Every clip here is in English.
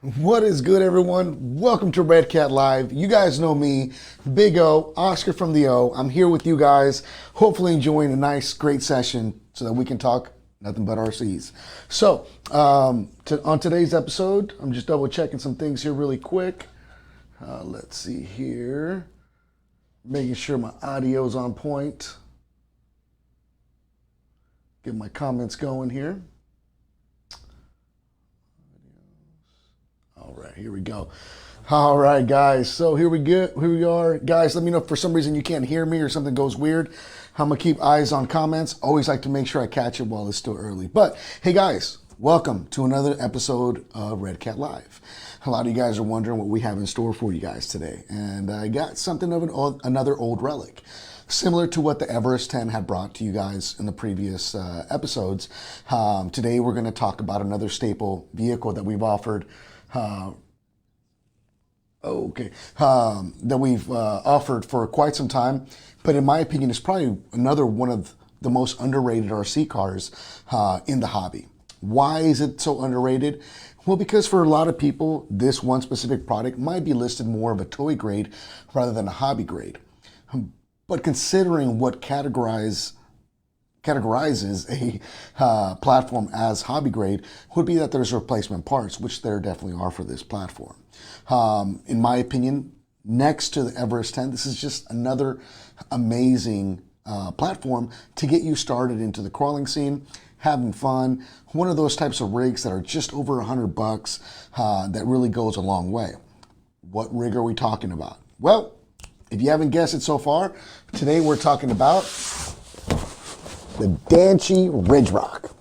What is good, everyone? Welcome to Redcat Live. You guys know me, Big O, Oscar from the O. I'm here with you guys, hopefully enjoying a nice, great session so that we can talk nothing but RCs. So, on today's episode, I'm just double checking some things here really quick. Let's see here. Making sure my audio's on point. Get my comments going here. All right, here we go. All right, guys. So here we are. Guys, let me know if for some reason you can't hear me or something goes weird. I'm going to keep eyes on comments. Always like to make sure I catch it while it's still early. But hey, guys, welcome to another episode of Redcat Live. A lot of you guys are wondering what we have in store for you guys today. And I got something of another old relic. Similar to what the Everest 10 had brought to you guys in the previous episodes. Today we're going to talk about another staple vehicle that we've offered that we've offered for quite some time, but in my opinion, it's probably another one of the most underrated RC cars in the hobby. Why is it so underrated? Well, because for a lot of people, this one specific product might be listed more of a toy grade rather than a hobby grade. But considering what categorizes a platform as hobby grade would be that there's replacement parts, which there definitely are for this platform. In my opinion, next to the Everest 10, this is just another amazing platform to get you started into the crawling scene, having fun. One of those types of rigs that are just over $100 that really goes a long way. What rig are we talking about? Well, if you haven't guessed it so far, today we're talking about the Danchee Ridgerock.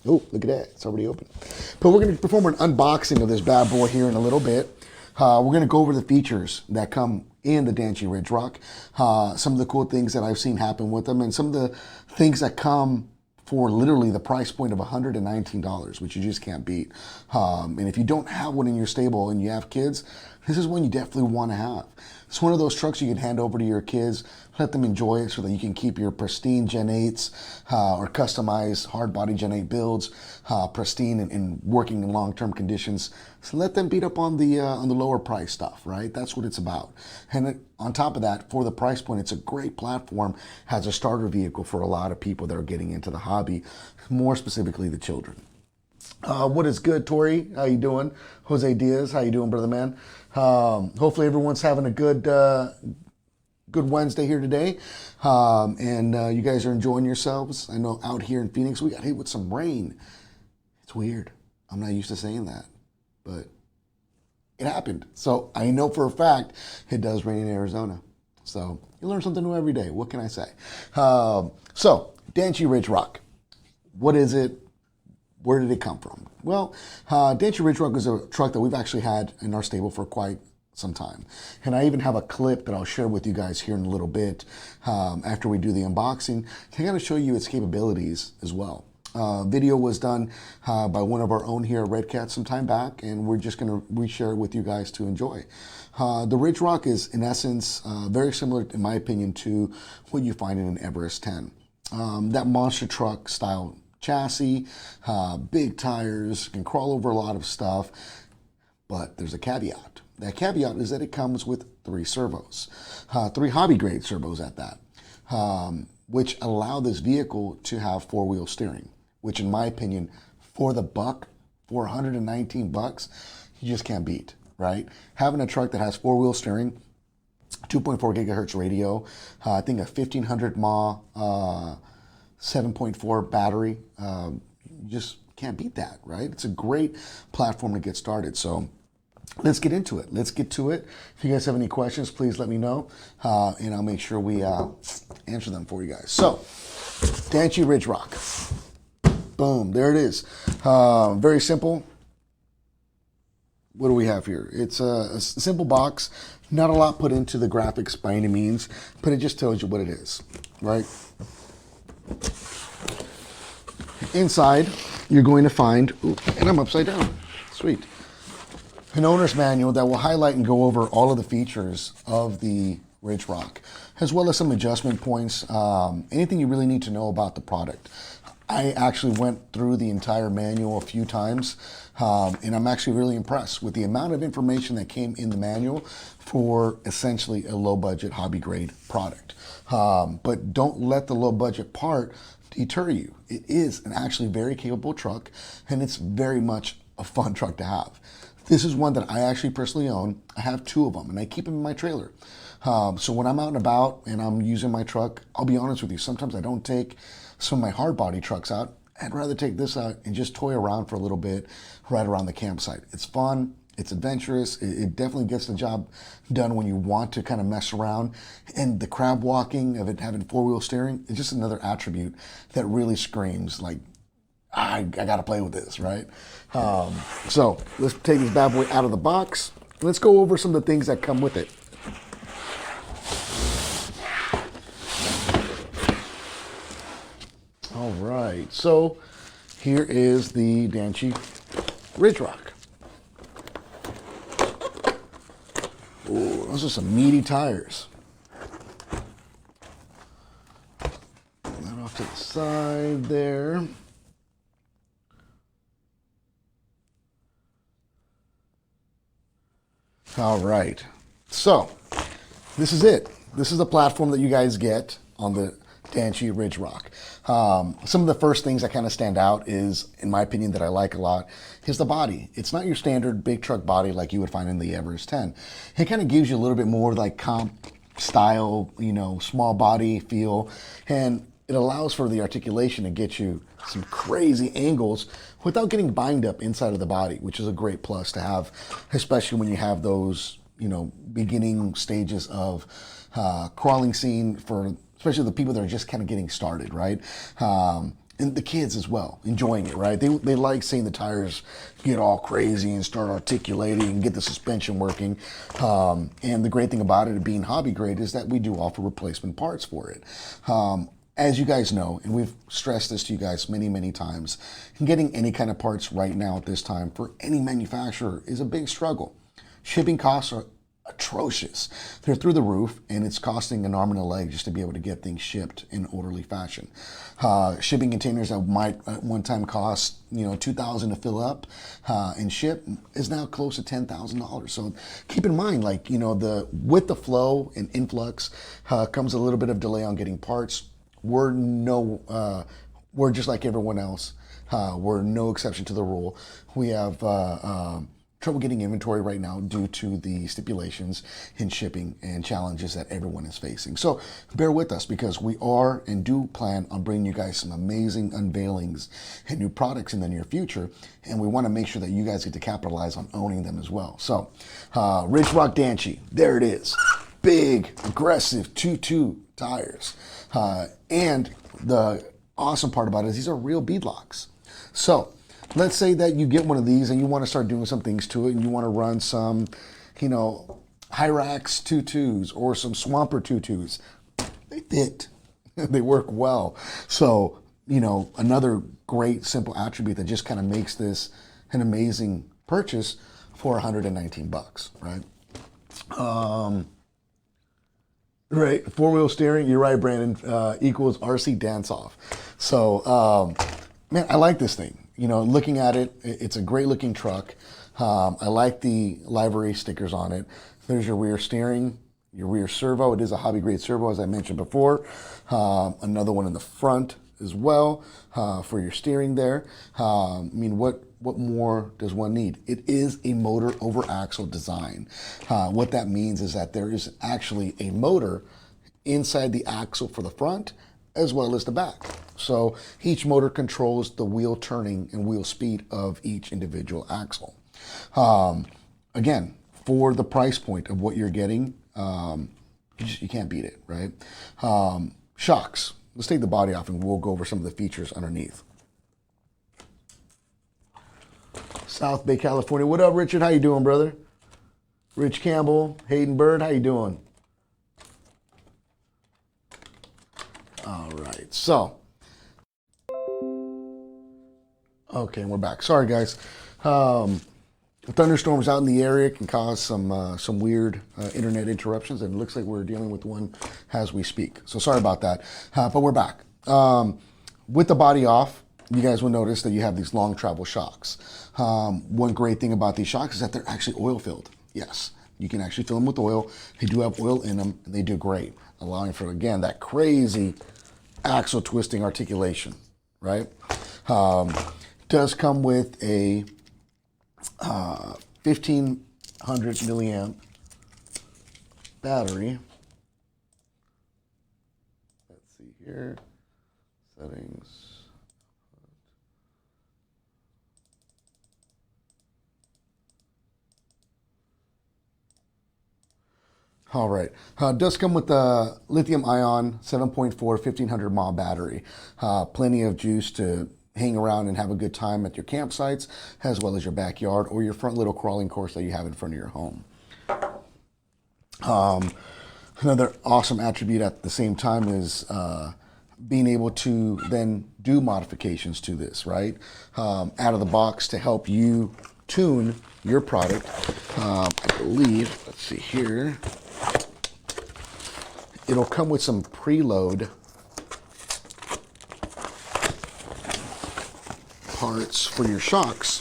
Oh, look at that. It's already open. But we're going to perform an unboxing of this bad boy here in a little bit. We're going to go over the features that come in the Danchee Ridgerock, some of the cool things that I've seen happen with them, and some of the things that come for literally the price point of $119, which you just can't beat. And if you don't have one in your stable and you have kids, this is one you definitely want to have. It's one of those trucks you can hand over to your kids, let them enjoy it so that you can keep your pristine Gen 8s or customized hard body Gen 8 builds pristine and working in long-term conditions. So let them beat up on the lower price stuff, right? That's what it's about. And on top of that, for the price point, it's a great platform as a starter vehicle for a lot of people that are getting into the hobby, more specifically the children. What is good, Tori? How you doing? Jose Diaz, how you doing, brother man? Hopefully everyone's having a good Wednesday here today, and you guys are enjoying yourselves. I know out here in Phoenix we got hit with some rain. It's weird. I'm not used to saying that, but it happened. So I know for a fact it does rain in Arizona. So you learn something new every day. What can I say? So Danchee Ridgerock, what is it? Where did it come from? Well, Danchee Ridgerock is a truck that we've actually had in our stable for quite some time. And I even have a clip that I'll share with you guys here in a little bit after we do the unboxing to kind of show you its capabilities as well. Video was done by one of our own here at Redcat some time back, and we're just going to reshare it with you guys to enjoy. The Ridgerock is, in essence, very similar, in my opinion, to what you find in an Everest 10. That monster truck style chassis, big tires, can crawl over a lot of stuff, but there's a caveat. That caveat is that it comes with 3 servos, 3 hobby grade servos at that, which allow this vehicle to have 4-wheel steering, which in my opinion, for the buck, for $119, you just can't beat, right? Having a truck that has 4-wheel steering, 2.4 gigahertz radio, I think a 1500 mAh 7.4 battery, you just can't beat that, right? It's a great platform to get started. So let's get into it. Let's get to it. If you guys have any questions, please let me know, and I'll make sure we answer them for you guys. So Danchee Ridgerock, boom, there it is. Very simple. What do we have here? It's a simple box, not a lot put into the graphics by any means, but it just tells you what it is, right? Inside, you're going to find, ooh, and I'm upside down, sweet, an owner's manual that will highlight and go over all of the features of the Ridgerock, as well as some adjustment points, anything you really need to know about the product. I actually went through the entire manual a few times, and I'm actually really impressed with the amount of information that came in the manual for essentially a low budget hobby grade product. But don't let the low budget part deter you. It is an actually very capable truck, and it's very much a fun truck to have. This is one that I actually personally own. I have 2 of them, and I keep them in my trailer. So when I'm out and about and I'm using my truck, I'll be honest with you, sometimes I don't take some of my hard body trucks out. I'd rather take this out and just toy around for a little bit right around the campsite. It's fun, it's adventurous, it definitely gets the job done when you want to kind of mess around. And the crab walking of it having 4-wheel steering is just another attribute that really screams like, I gotta play with this, right? So let's take this bad boy out of the box. Let's go over some of the things that come with it. All right, so here is the Danchee Ridgerock. Oh, those are some meaty tires. Pull that off to the side there. All right, so this is it. This is the platform that you guys get on the Danchee Ridgerock. Some of the first things that kind of stand out is, in my opinion, that I like a lot, is the body. It's not your standard big truck body like you would find in the Everest 10. It kind of gives you a little bit more like comp style, you know, small body feel, and it allows for the articulation to get you some crazy angles without getting bind up inside of the body, which is a great plus to have, especially when you have those, you know, beginning stages of crawling scene for especially the people that are just kind of getting started, right? And the kids as well, enjoying it, right? They like seeing the tires get all crazy and start articulating and get the suspension working. And the great thing about it being hobby grade is that we do offer replacement parts for it. As you guys know, and we've stressed this to you guys many, many times, getting any kind of parts right now at this time for any manufacturer is a big struggle. Shipping costs are atrocious. They're through the roof, and it's costing an arm and a leg just to be able to get things shipped in orderly fashion. Shipping containers that might at one time cost, you know, $2,000 to fill up and ship is now close to $10,000. So keep in mind, like, you know, with the flow and influx comes a little bit of delay on getting parts. We're just like everyone else. We're no exception to the rule. We have trouble getting inventory right now due to the stipulations in shipping and challenges that everyone is facing. So bear with us, because we are and do plan on bringing you guys some amazing unveilings and new products in the near future, and we want to make sure that you guys get to capitalize on owning them as well. So Ridgerock Danchee, there it is. Big, aggressive 2.2 tires. And the awesome part about it is these are real beadlocks. So let's say that you get one of these and you want to start doing some things to it, and you want to run some, you know, Hyrax 2.2s or some Swamper 2.2s. They fit. They work well. So, you know, another great simple attribute that just kind of makes this an amazing purchase for 119 bucks, right? Right, 4-wheel steering, you're right, Brandon, equals RC dance-off. So, man, I like this thing. You know, looking at it, it's a great looking truck. I like the livery stickers on it. There's your rear steering, your rear servo. It is a hobby grade servo, as I mentioned before. Another one in the front as well for your steering there. I mean, what more does one need? It is a motor over axle design. What that means is that there is actually a motor inside the axle for the front as well as the back. So each motor controls the wheel turning and wheel speed of each individual axle. Again, for the price point of what you're getting, you can't beat it, right? Shocks. Let's take the body off and we'll go over some of the features underneath. South Bay, California. What up, Richard? How you doing, brother? Rich Campbell, Hayden Bird, how you doing? All right, so. Okay, we're back. Sorry, guys. Thunderstorms out in the area can cause some weird internet interruptions, and it looks like we're dealing with one as we speak. So sorry about that, but we're back. with the body off, you guys will notice that you have these long travel shocks. One great thing about these shocks is that they're actually oil filled. Yes, you can actually fill them with oil. They do have oil in them, and they do great, allowing for, again, that crazy axle twisting articulation, right? Does come with a 1500 milliamp battery. Let's see here, settings. All right, does come with the lithium ion 7.4 1500 mAh battery. Plenty of juice to hang around and have a good time at your campsites, as well as your backyard or your front little crawling course that you have in front of your home. Another awesome attribute at the same time is being able to then do modifications to this, right? Out of the box to help you tune your product. I believe, let's see here, it'll come with some preload parts for your shocks.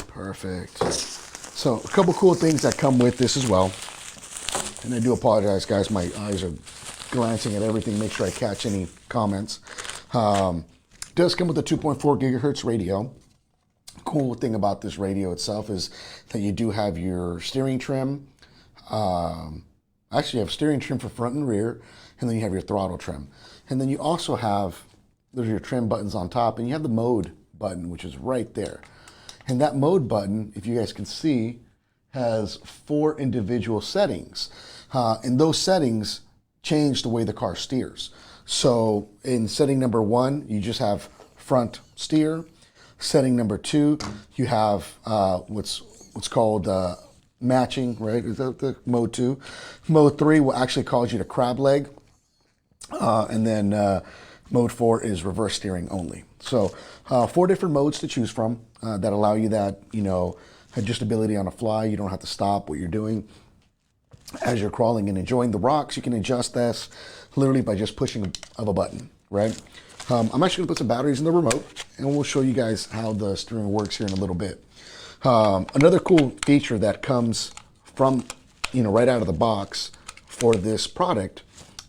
Perfect. So a couple cool things that come with this as well. And I do apologize, guys. My eyes are glancing at everything, make sure I catch any comments. Does come with a 2.4 gigahertz radio. Cool thing about this radio itself is that you do have your steering trim. Actually, you have steering trim for front and rear, and then you have your throttle trim. And then you also have, there's your trim buttons on top, and you have the mode button, which is right there. And that mode button, if you guys can see, has 4 individual settings. And those settings change the way the car steers. So in setting number 1, you just have front steer. Setting number 2, you have what's called matching, right? Is that the mode 2? Mode 3 will actually cause you to crab leg. And then mode 4 is reverse steering only. So 4 different modes to choose from that allow you that, adjustability on the fly. You don't have to stop what you're doing. As you're crawling and enjoying the rocks, you can adjust this literally by just pushing of a button, right? I'm actually gonna put some batteries in the remote, and we'll show you guys how the steering works here in a little bit. Another cool feature that comes from, right out of the box for this product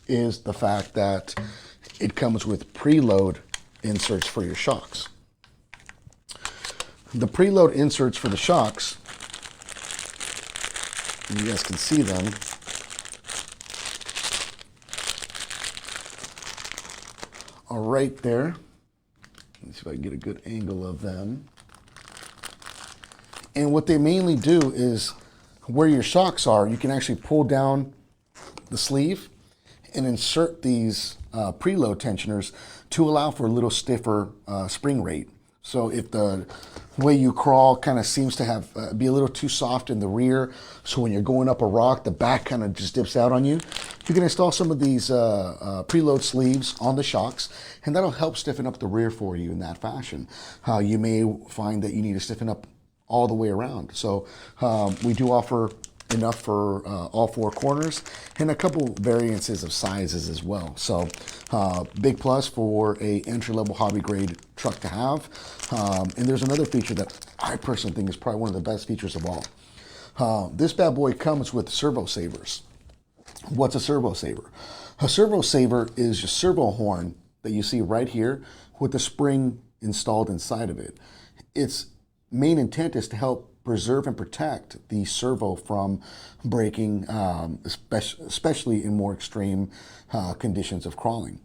is the fact that it comes with preload inserts for your shocks. The preload inserts for the shocks, you guys can see them, are right there. Let's see if I can get a good angle of them. And what they mainly do is where your shocks are, you can actually pull down the sleeve and insert these preload tensioners to allow for a little stiffer spring rate. So if the way you crawl kind of seems to have be a little too soft in the rear, so when you're going up a rock, the back kind of just dips out on you, you can install some of these preload sleeves on the shocks, and that'll help stiffen up the rear for you in that fashion. You may find that you need to stiffen up all the way around. So we do offer enough for all 4 corners and a couple variances of sizes as well. So big plus for a entry-level hobby grade truck to have. And there's another feature that I personally think is probably one of the best features of all. This bad boy comes with servo savers. What's a servo saver? A servo saver is a servo horn that you see right here with the spring installed inside of it. Its main intent is to help preserve and protect the servo from breaking, especially in more extreme conditions of crawling.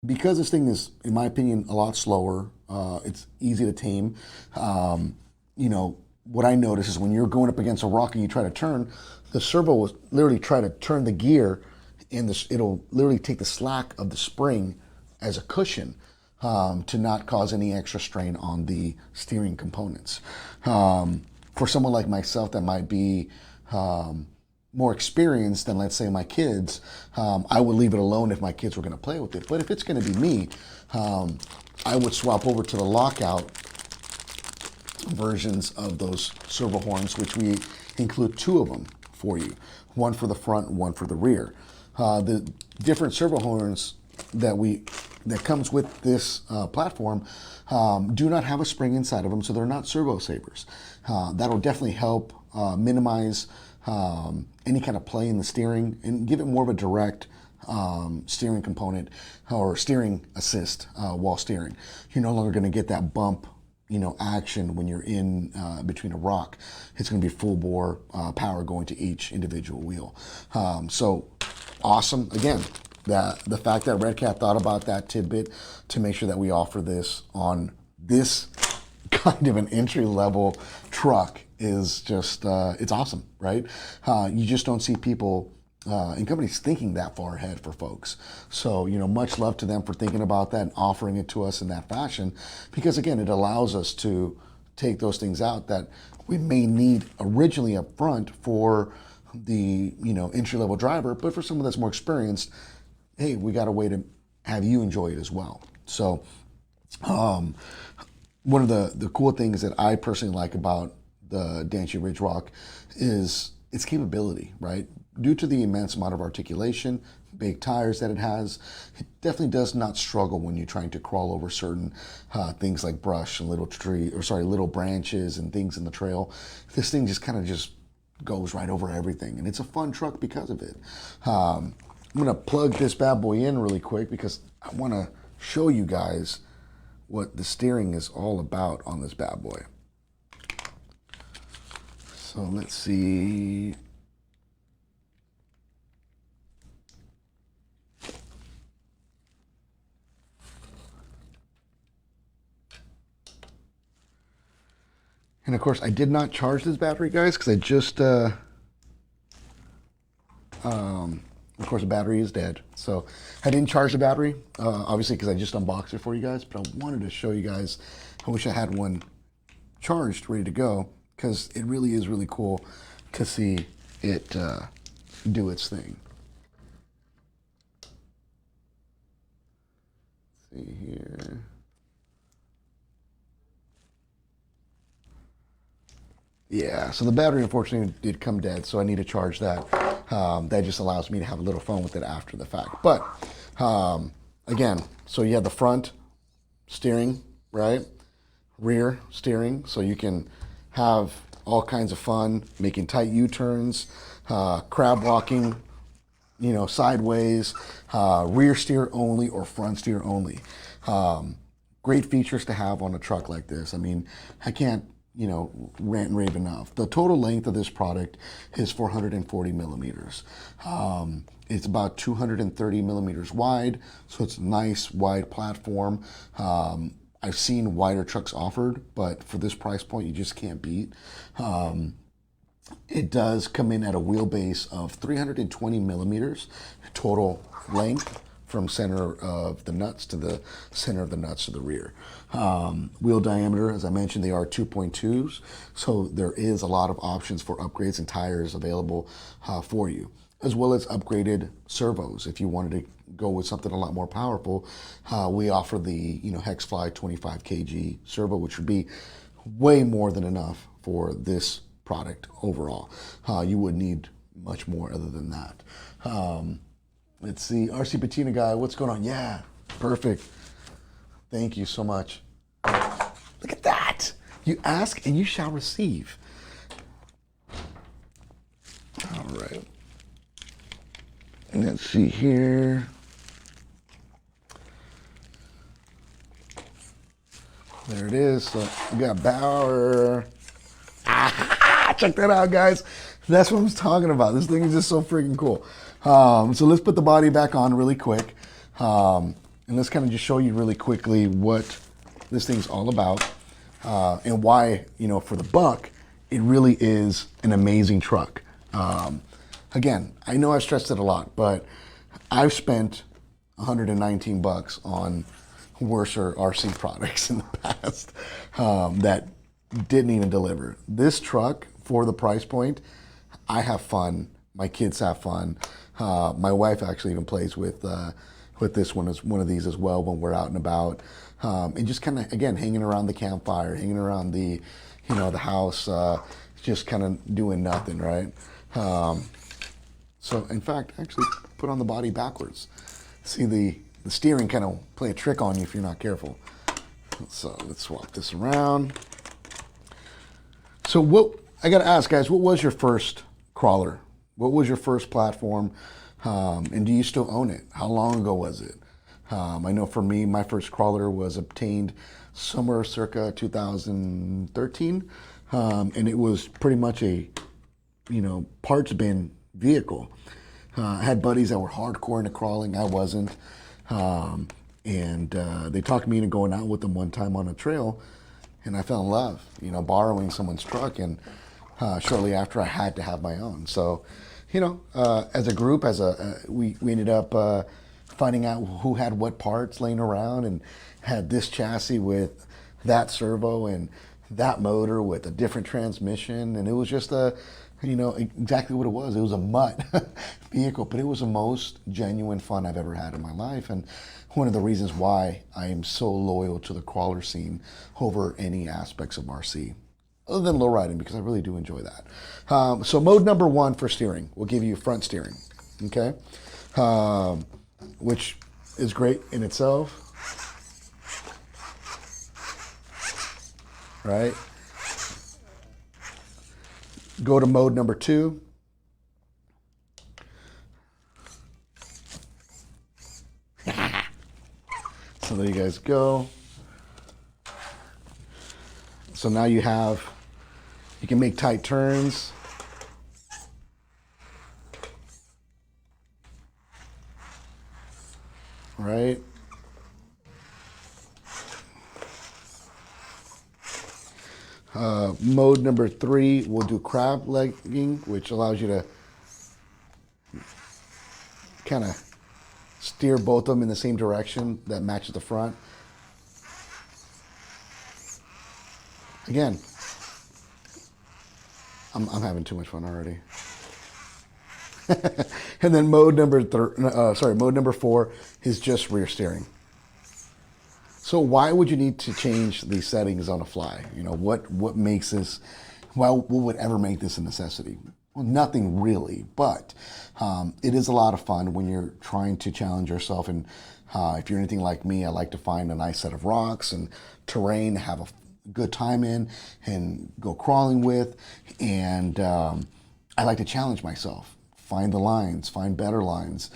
Because this thing is, in my opinion, a lot slower, it's easy to tame. What I notice is when you're going up against a rock and you try to turn, the servo will literally try to turn the gear, and it'll literally take the slack of the spring as a cushion. To not cause any extra strain on the steering components. For someone like myself that might be more experienced than, let's say, my kids, I would leave it alone if my kids were going to play with it. But if it's going to be me, I would swap over to the lockout versions of those servo horns, which we include 2 of them for you. One for the front, one for the rear. The different servo horns that comes with this platform do not have a spring inside of them, so they're not servo sabers. That'll definitely help minimize any kind of play in the steering and give it more of a direct steering component or steering assist while steering. You're no longer going to get that bump, action when you're in between a rock. It's going to be full bore power going to each individual wheel. So awesome. Again, the fact that Redcat thought about that tidbit to make sure that we offer this on this kind of an entry-level truck is just, it's awesome, right? You just don't see people and companies thinking that far ahead for folks. So, much love to them for thinking about that and offering it to us in that fashion, because again, it allows us to take those things out that we may need originally up front for the, entry-level driver, but for someone that's more experienced, hey, we got a way to have you enjoy it as well. So, one of the cool things that I personally like about the Danchee Ridgerock is its capability, right? Due to the immense amount of articulation, big tires that it has, it definitely does not struggle when you're trying to crawl over certain things like brush and little branches and things in the trail. This thing just kind of just goes right over everything, and it's a fun truck because of it. I'm gonna plug this bad boy in really quick because I want to show you guys what the steering is all about on this bad boy. So let's see. And of course, I did not charge this battery, guys, because I just, of course, the battery is dead. So I didn't charge the battery, obviously, because I just unboxed it for you guys. But I wanted to show you guys. I wish I had one charged, ready to go, because it really is really cool to see it do its thing. Let's see here. Yeah, so the battery unfortunately did come dead, so I need to charge that. That just allows me to have a little fun with it after the fact. But again, so you have the front steering, right? Rear steering, so you can have all kinds of fun making tight U-turns, crab walking, sideways, rear steer only or front steer only. Great features to have on a truck like this. I mean, I can't rant and rave enough. The total length of this product is 440 millimeters. It's about 230 millimeters wide, so it's a nice wide platform. I've seen wider trucks offered, but for this price point, you just can't beat. It does come in at a wheelbase of 320 millimeters total length, from center of the nuts to the center of the nuts to the rear. Wheel diameter, as I mentioned, they are 2.2s, so there is a lot of options for upgrades and tires available for you, as well as upgraded servos. If you wanted to go with something a lot more powerful, we offer the Hexfly 25 kg servo, which would be way more than enough for this product overall. You would need much more other than that. Let's see, RC Patina guy, what's going on? Yeah, perfect. Thank you so much. Look at that. You ask and you shall receive. All right. Let's see here. There it is. So we got Bauer. Check that out, guys. That's what I was talking about. This thing is just so freaking cool. So let's put the body back on really quick. And let's kind of just show you really quickly what this thing's all about. And why, for the buck, it really is an amazing truck. Again, I know I've stressed it a lot, but I've spent $119 on worse RC products in the past that didn't even deliver. This truck, for the price point, I have fun. My kids have fun. My wife actually even plays with this one of these as well when we're out and about, and just kind of again hanging around the campfire, hanging around the the house, just kind of doing nothing, right? So in fact, actually put on the body backwards. See the steering kind of play a trick on you if you're not careful. So let's swap this around. So what, I gotta ask guys, what was your first crawler? What was your first platform? And do you still own it? How long ago was it? I know for me, my first crawler was obtained somewhere circa 2013. And it was pretty much a, parts bin vehicle. I had buddies that were hardcore into crawling. I wasn't. And they talked me into going out with them one time on a trail, and I fell in love, borrowing someone's truck. And shortly after, I had to have my own. So, as a group, we ended up finding out who had what parts laying around, and had this chassis with that servo and that motor with a different transmission. And it was just exactly what it was. It was a mutt vehicle, but it was the most genuine fun I've ever had in my life. And one of the reasons why I am so loyal to the crawler scene over any aspects of RC, other than low riding, because I really do enjoy that. So mode number 1 for steering will give you front steering, okay? Which is great in itself, right? Go to mode number 2. So there you guys go. So now you can make tight turns. Right? Mode number 3 will do crab legging, which allows you to kind of steer both of them in the same direction that matches the front. Again, I'm having too much fun already. And then mode number 4 is just rear steering. So why would you need to change these settings on the fly? What makes this, what would ever make this a necessity? Well, nothing really, but it is a lot of fun when you're trying to challenge yourself. And if you're anything like me, I like to find a nice set of rocks and terrain to have a good time in and go crawling with. And I like to challenge myself, find the lines, find better lines,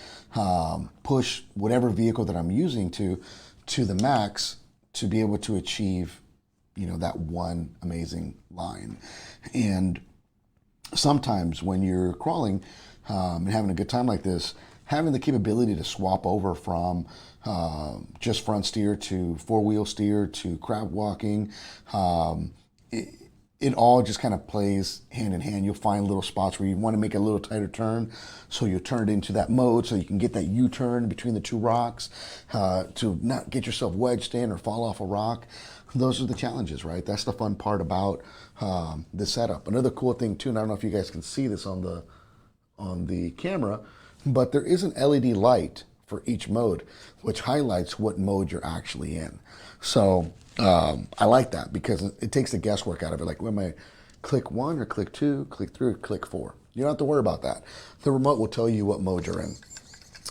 push whatever vehicle that I'm using to the max to be able to achieve, that one amazing line. And sometimes when you're crawling and having a good time like this, having the capability to swap over from just front steer to four-wheel steer to crab walking, it all just kind of plays hand in hand. You'll find little spots where you want to make a little tighter turn, so you turn it into that mode so you can get that U-turn between the two rocks to not get yourself wedged in or fall off a rock. Those are the challenges, right? That's the fun part about the setup. Another cool thing too, and I don't know if you guys can see this on the camera, but there is an LED light for each mode, which highlights what mode you're actually in. So I like that because it takes the guesswork out of it. Like, when I click 1 or click 2, click 3, or click 4. You don't have to worry about that. The remote will tell you what mode you're in.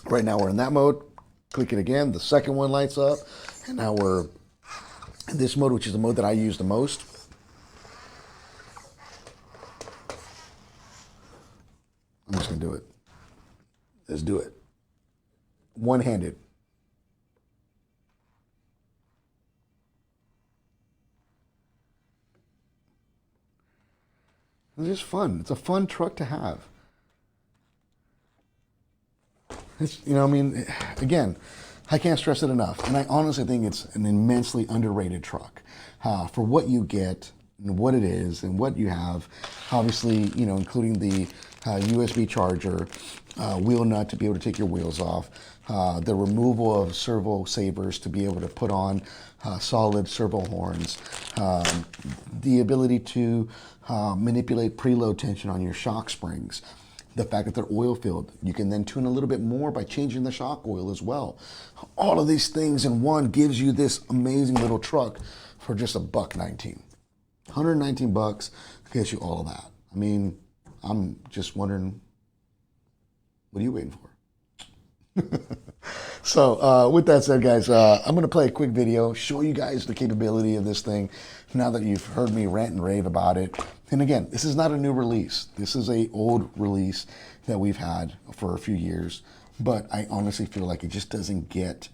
Right now we're in that mode. Click it again. The second one lights up. And now we're in this mode, which is the mode that I use the most. I'm just going to do it. Let's do it. One-handed. It's just fun. It's a fun truck to have. It's, again, I can't stress it enough. And I honestly think it's an immensely underrated truck for what you get and what it is and what you have. Obviously, including the USB charger, wheel nut to be able to take your wheels off, the removal of servo savers to be able to put on solid servo horns, the ability to manipulate preload tension on your shock springs, the fact that they're oil filled. You can then tune a little bit more by changing the shock oil as well. All of these things in one gives you this amazing little truck for just $119. $119 Gets you all of that. I mean, I'm just wondering, what are you waiting for? So with that said, guys, I'm going to play a quick video, show you guys the capability of this thing now that you've heard me rant and rave about it. And again, this is not a new release. This is an old release that we've had for a few years, but I honestly feel like it just doesn't get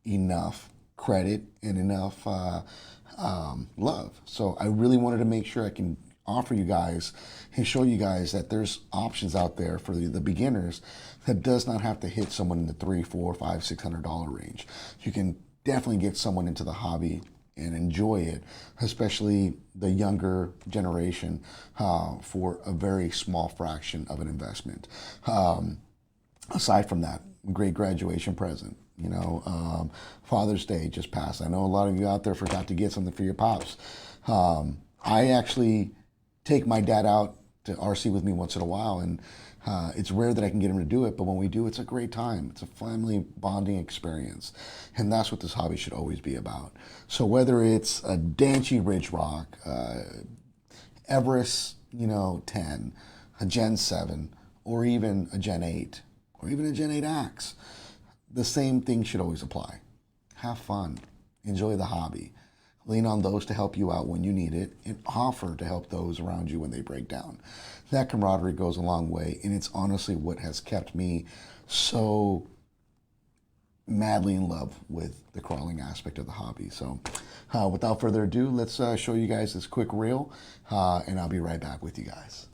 enough credit and enough love. So I really wanted to make sure I can offer you guys and show you guys that there's options out there for the beginners that does not have to hit someone in the $300, $400, $500, $600 range. You can definitely get someone into the hobby and enjoy it, especially the younger generation, for a very small fraction of an investment. Aside from that, great graduation present. You know, Father's Day just passed. I know a lot of you out there forgot to get something for your pops. I actually take my dad out to RC with me once in a while, and it's rare that I can get him to do it, but when we do, it's a great time. It's a family bonding experience, and that's what this hobby should always be about. So whether it's a Danchee Ridgerock, Everest, 10, a Gen 7, or even a Gen 8, or even a Gen 8 Axe, the same thing should always apply. Have fun, enjoy the hobby, lean on those to help you out when you need it, and offer to help those around you when they break down. That camaraderie goes a long way, and it's honestly what has kept me so madly in love with the crawling aspect of the hobby. So without further ado, let's show you guys this quick reel, and I'll be right back with you guys.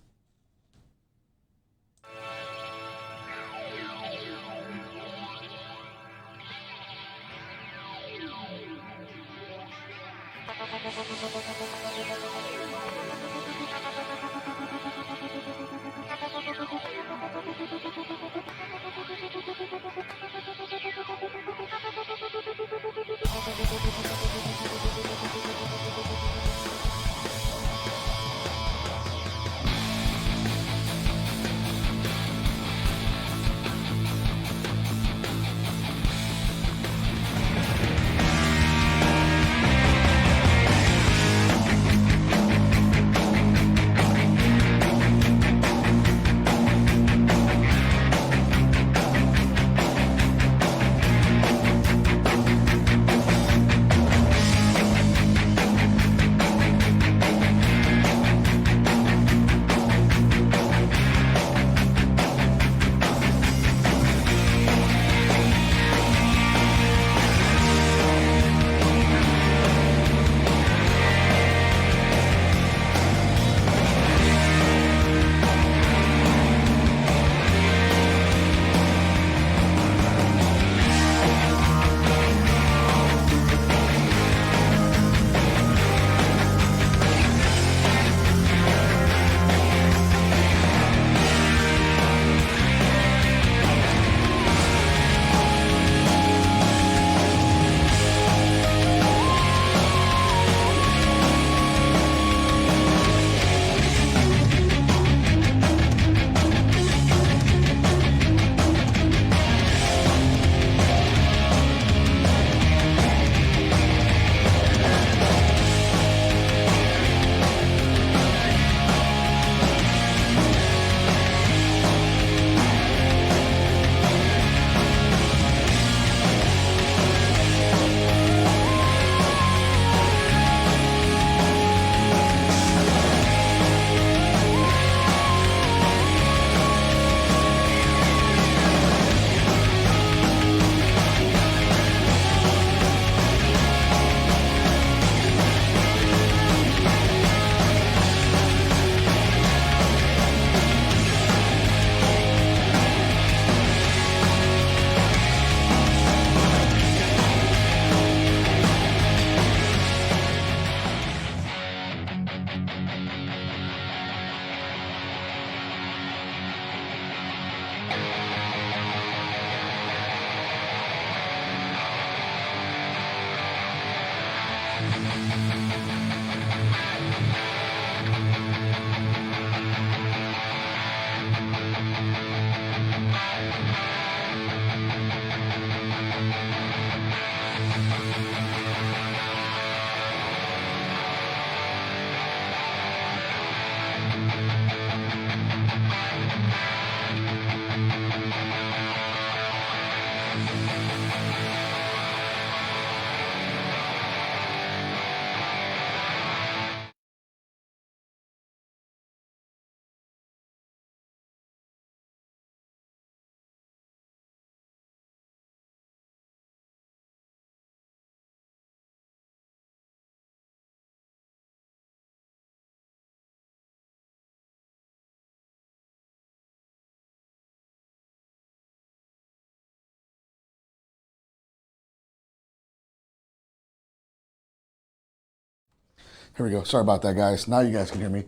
Here we go. Sorry about that, guys. Now you guys can hear me.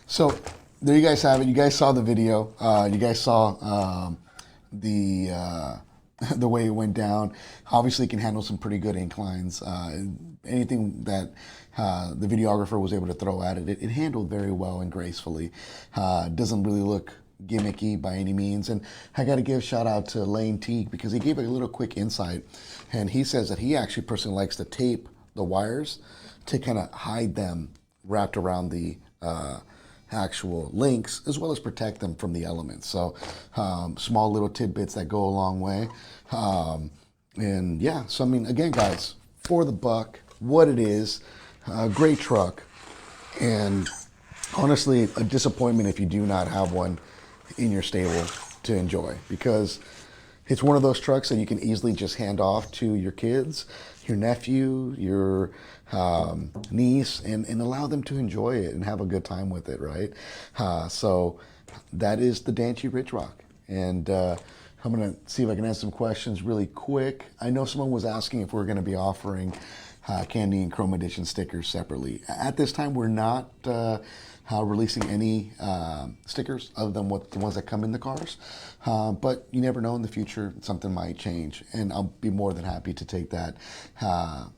So there you guys have it. You guys saw the video. You guys saw the the way it went down. Obviously, it can handle some pretty good inclines. Anything that the videographer was able to throw at it, it handled very well and gracefully. Doesn't really look gimmicky by any means. And I got to give a shout out to Lane Teague because he gave a little quick insight. And he says that he actually personally likes to tape the wires to kind of hide them wrapped around the actual links, as well as protect them from the elements. So small little tidbits that go a long way. And yeah, so I mean, again, guys, for the buck, what it is, great truck. And honestly, a disappointment if you do not have one in your stable to enjoy, because it's one of those trucks that you can easily just hand off to your kids, your nephew, your niece, and allow them to enjoy it and have a good time with it, right? So that is the Danchee Ridgerock. And I'm going to see if I can answer some questions really quick. I know someone was asking if we're going to be offering Candy and Chrome Edition stickers separately. At this time, we're not releasing any stickers other than the ones that come in the cars. But you never know, in the future, something might change. And I'll be more than happy to take that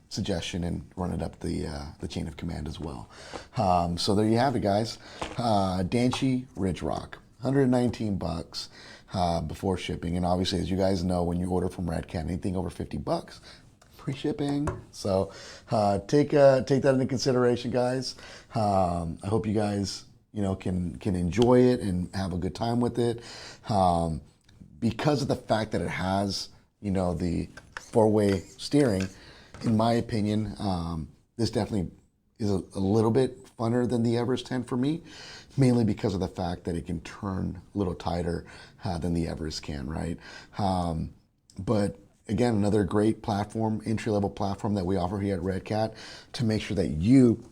suggestion and run it up the chain of command as well. So there you have it, guys. Danchee Ridgerock, 119 bucks before shipping. And obviously, as you guys know, when you order from Redcat, anything over 50 bucks, free shipping. So take that into consideration, guys. I hope you guys, can enjoy it and have a good time with it. Because of the fact that it has, the four-way steering, in my opinion, this definitely is a little bit funner than the Everest 10 for me, mainly because of the fact that it can turn a little tighter than the Everest can, right? But again, another great platform, entry-level platform that we offer here at Redcat to make sure that you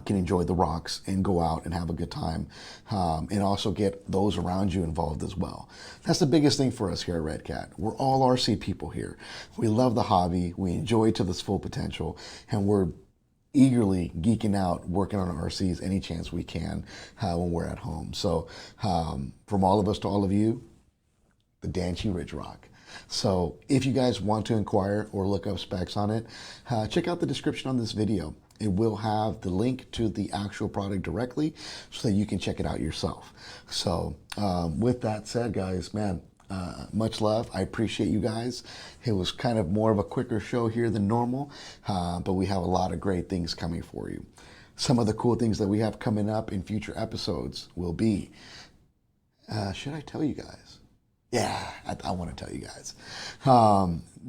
can enjoy the rocks and go out and have a good time, and also get those around you involved as well. That's the biggest thing for us here at Redcat. We're all RC people here. We love the hobby, we enjoy it to its full potential, and we're eagerly geeking out, working on RCs any chance we can when we're at home. So from all of us to all of you, the Danchee Ridgerock. So if you guys want to inquire or look up specs on it, check out the description on this video. It will have the link to the actual product directly so that you can check it out yourself. So with that said, guys, man, much love. I appreciate you guys. It was kind of more of a quicker show here than normal, but we have a lot of great things coming for you. Some of the cool things that we have coming up in future episodes will be, should I tell you guys? Yeah, I want to tell you guys.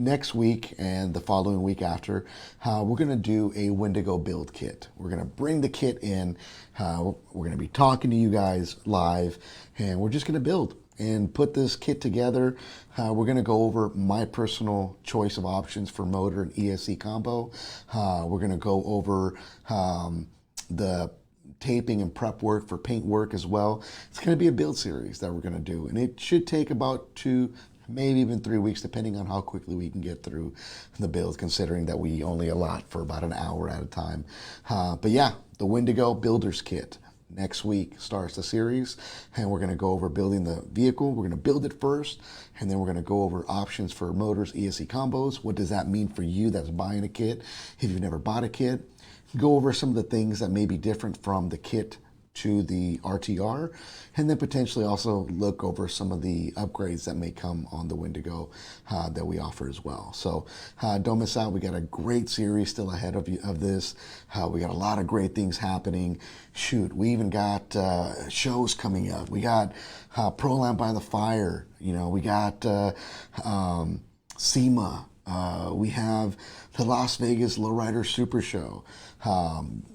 Next week and the following week after, we're going to do a Wendigo build kit. We're going to bring the kit in. We're going to be talking to you guys live, and we're just going to build and put this kit together. We're going to go over my personal choice of options for motor and ESC combo. We're going to go over the taping and prep work for paint work as well. It's going to be a build series that we're going to do, and it should take about 2, maybe even 3 weeks, depending on how quickly we can get through the build, considering that we only allot for about an hour at a time. But yeah, the Wendigo Builder's Kit. Next week starts the series, and we're going to go over building the vehicle. We're going to build it first, and then we're going to go over options for motors, ESC combos. What does that mean for you that's buying a kit if you've never bought a kit? Go over some of the things that may be different from the kit to the RTR, and then potentially also look over some of the upgrades that may come on the Wendigo that we offer as well. So don't miss out. We got a great series still ahead of this. We got a lot of great things happening. Shoot, we even got shows coming up. We got Proland by the Fire. We got SEMA. We have the Las Vegas Lowrider Super Show.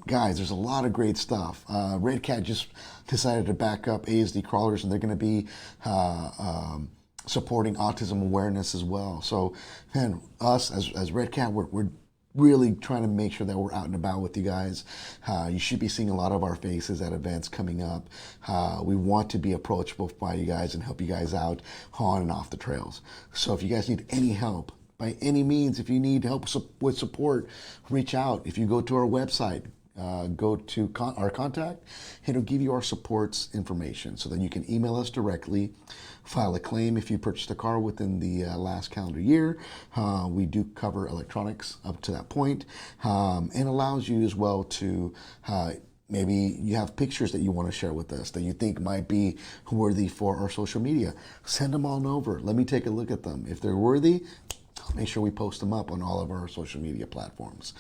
Guys, there's a lot of great stuff. Redcat just decided to back up ASD crawlers, and they're going to be supporting autism awareness as well. So, man, us as Redcat, we're really trying to make sure that we're out and about with you guys. You should be seeing a lot of our faces at events coming up. We want to be approachable by you guys and help you guys out on and off the trails. So if you guys need any help by any means, if you need help with support, reach out. If you go to our website, go to our contact, it'll give you our supports information so that you can email us directly, file a claim if you purchased a car within the last calendar year. We do cover electronics up to that point, and allows you as well to maybe you have pictures that you want to share with us that you think might be worthy for our social media. Send them on over. Let me take a look at them. If they're worthy, I'll make sure we post them up on all of our social media platforms.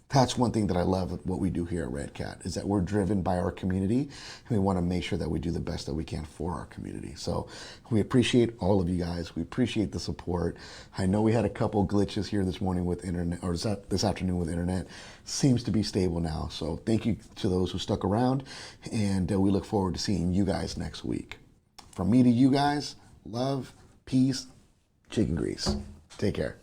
That's one thing that I love with what we do here at Redcat, is that we're driven by our community, and we want to make sure that we do the best that we can for our community. So we appreciate all of you guys. We appreciate the support. I know we had a couple glitches here this morning with internet, or this afternoon with internet. Seems to be stable now. So thank you to those who stuck around, and we look forward to seeing you guys next week. From me to you guys, love, peace, chicken grease. Take care.